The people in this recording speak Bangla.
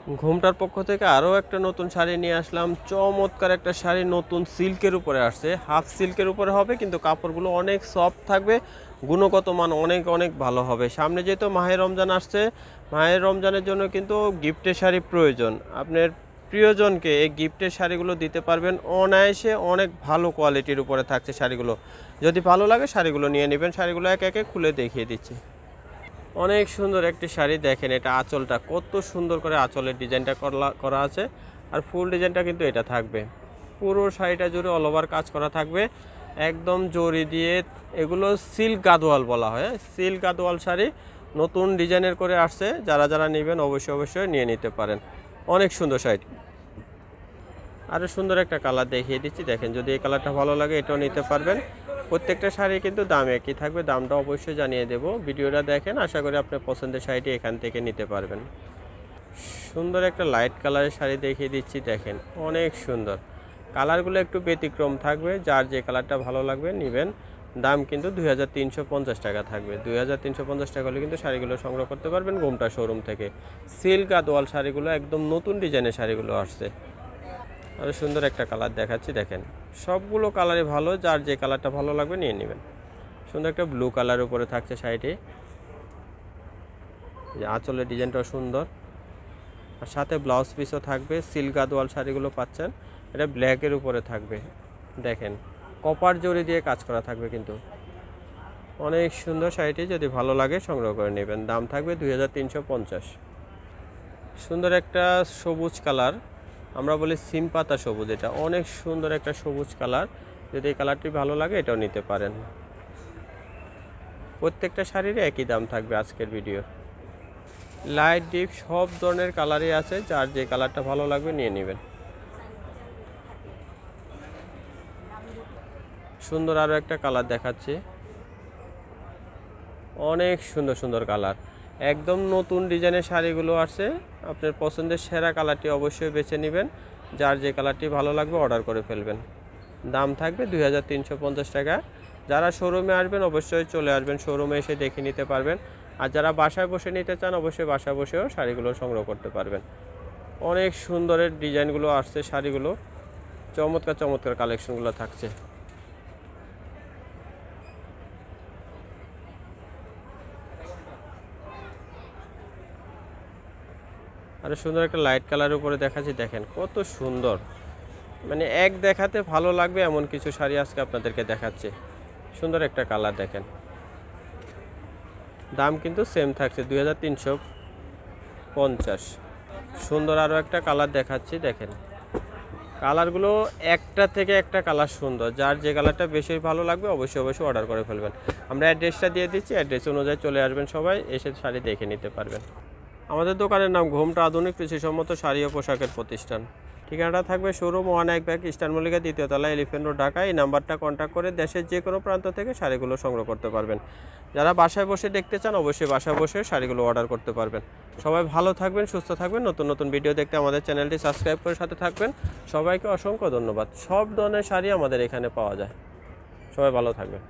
ঘুমটার পক্ষ থেকে আরও একটা নতুন শাড়ি নিয়ে আসলাম। চমৎকার একটা শাড়ি, নতুন সিল্কের উপরে আসছে, হাফ সিল্কের উপরে হবে, কিন্তু কাপড়গুলো অনেক সফট থাকবে, গুণগত মান অনেক অনেক ভালো হবে। সামনে যেহেতু মাহে রমজান আসছে, মাহে রমজানের জন্য কিন্তু গিফটের শাড়ি প্রয়োজন। আপনার প্রিয়জনকে এই গিফটের শাড়িগুলো দিতে পারবেন অনায়াসে। অনেক ভালো কোয়ালিটির উপরে থাকছে শাড়িগুলো। যদি ভালো লাগে শাড়িগুলো নিয়ে নেবেন। শাড়িগুলো একে একে খুলে দেখিয়ে দিচ্ছি। অনেক সুন্দর একটি শাড়ি, দেখেন এটা আঁচলটা কত সুন্দর করে আঁচলের ডিজাইনটা করা আছে, আর ফুল ডিজাইনটা কিন্তু এটা থাকবে। পুরো শাড়িটা জুড়ে অল ওভার কাজ করা থাকবে, একদম জরি দিয়ে। এগুলো সিল্ক গাদোয়াল বলা হয়, সিল্ক গাদোয়াল শাড়ি নতুন ডিজাইনের করে আসছে। যারা যারা নেবেন অবশ্যই অবশ্যই নিয়ে নিতে পারেন। অনেক সুন্দর শাড়ি। আরও সুন্দর একটা কালার দেখিয়ে দিচ্ছি, দেখেন যদি এই কালারটা ভালো লাগে এটাও নিতে পারবেন। প্রত্যেকটা শাড়ি কিন্তু দাম একই থাকবে, দামটা অবশ্যই জানিয়ে দেব। ভিডিওটা দেখেন, আশা করি আপনার পছন্দের শাড়িটি এখান থেকে নিতে পারবেন। সুন্দর একটা লাইট কালারের শাড়ি দেখিয়ে দিচ্ছি, দেখেন অনেক সুন্দর। কালারগুলো একটু ব্যতিক্রম থাকবে, যার যে কালারটা ভালো লাগবে নেবেন। দাম কিন্তু 2350 টাকা থাকবে। 2350 টাকা হলে কিন্তু শাড়িগুলো সংগ্রহ করতে পারবেন ঘুমটা শোরুম থেকে। সিল্ক গাদোয়াল শাড়িগুলো একদম নতুন ডিজাইনের শাড়িগুলো আসছে। আরও সুন্দর একটা কালার দেখাচ্ছি, দেখেন সবগুলো কালারই ভালো, যার যে কালারটা ভালো লাগবে নিয়ে নেবেন। সুন্দর একটা ব্লু কালার উপরে থাকছে শাড়িটি, আঁচলের ডিজাইনটাও সুন্দর, আর সাথে ব্লাউজ পিসও থাকবে। সিল্ক গাদোয়াল শাড়িগুলো পাচ্ছেন, এটা ব্ল্যাকের উপরে থাকবে। দেখেন কপার জরি দিয়ে কাজ করা থাকবে, কিন্তু অনেক সুন্দর শাড়িটি। যদি ভালো লাগে সংগ্রহ করে নেবেন। দাম থাকবে 2350। সুন্দর একটা সবুজ কালার, আমরা বলি সিম পাতা সবুজ, এটা অনেক সুন্দর একটা সবুজ কালার। যদি এই কালারটি ভালো লাগে এটাও নিতে পারেন। প্রত্যেকটা শাড়ির একই দাম থাকবে আজকের ভিডিও। লাইট ডিপ সব ধরনের কালারই আছে, যার যে কালারটা ভালো লাগবে নিয়ে নেবেন। সুন্দর আরও একটা কালার দেখাচ্ছি, অনেক সুন্দর সুন্দর কালার, একদম নতুন ডিজাইনের শাড়িগুলো আসছে। আপনার পছন্দের সেরা কালারটি অবশ্যই বেছে নেবেন। যার যে কালারটি ভালো লাগবে অর্ডার করে ফেলবেন। দাম থাকবে 2350 টাকা। যারা শোরুমে আসবেন অবশ্যই চলে আসবেন, শোরুমে এসে দেখে নিতে পারবেন। আর যারা বাসায় বসে নিতে চান অবশ্যই বাসায় বসেও শাড়িগুলো সংগ্রহ করতে পারবেন। অনেক সুন্দরের ডিজাইনগুলো আসছে, শাড়িগুলো চমৎকার চমৎকার কালেকশনগুলো থাকছে। আর সুন্দর একটা লাইট কালারের উপরে দেখাচ্ছি, দেখেন কত সুন্দর, মানে এক দেখাতে ভালো লাগবে এমন কিছু শাড়ি আজকে আপনাদেরকে দেখাচ্ছে। সুন্দর একটা কালার, দেখেন দাম কিন্তু সেম থাকছে 2350। সুন্দর আরও একটা কালার দেখাচ্ছি, দেখেন কালারগুলো একটা থেকে একটা কালার সুন্দর। যার যে কালারটা বেশি ভালো লাগবে অবশ্যই অবশ্যই অর্ডার করে ফেলবেন। আমরা অ্যাড্রেসটা দিয়ে দিচ্ছি, অ্যাড্রেস অনুযায়ী চলে আসবেন, সবাই এসে শাড়ি দেখে নিতে পারবেন। আমাদের দোকানের নাম ঘুমটা আধুনিক কৃষিসম্মত শাড়ি ও পোশাকের প্রতিষ্ঠান। ঠিকানাটা থাকবে শোরুম 1 ব্যাগ ইস্টার্ন মল্লিকা 2য় তলা, এলিফ্যান্ট রোড, ঢাকা। এই নাম্বারটা কন্ট্যাক্ট করে দেশের যে কোনো প্রান্ত থেকে শাড়িগুলো সংগ্রহ করতে পারবেন। যারা বাসায় বসে দেখতে চান অবশ্যই বাসায় বসে শাড়িগুলো অর্ডার করতে পারবেন। সবাই ভালো থাকবেন, সুস্থ থাকবেন। নতুন নতুন ভিডিও দেখতে আমাদের চ্যানেলটি সাবস্ক্রাইব করে সাথে থাকবেন। সবাইকে অসংখ্য ধন্যবাদ। সব ধরনের শাড়ি আমাদের এখানে পাওয়া যায়। সবাই ভালো থাকবেন।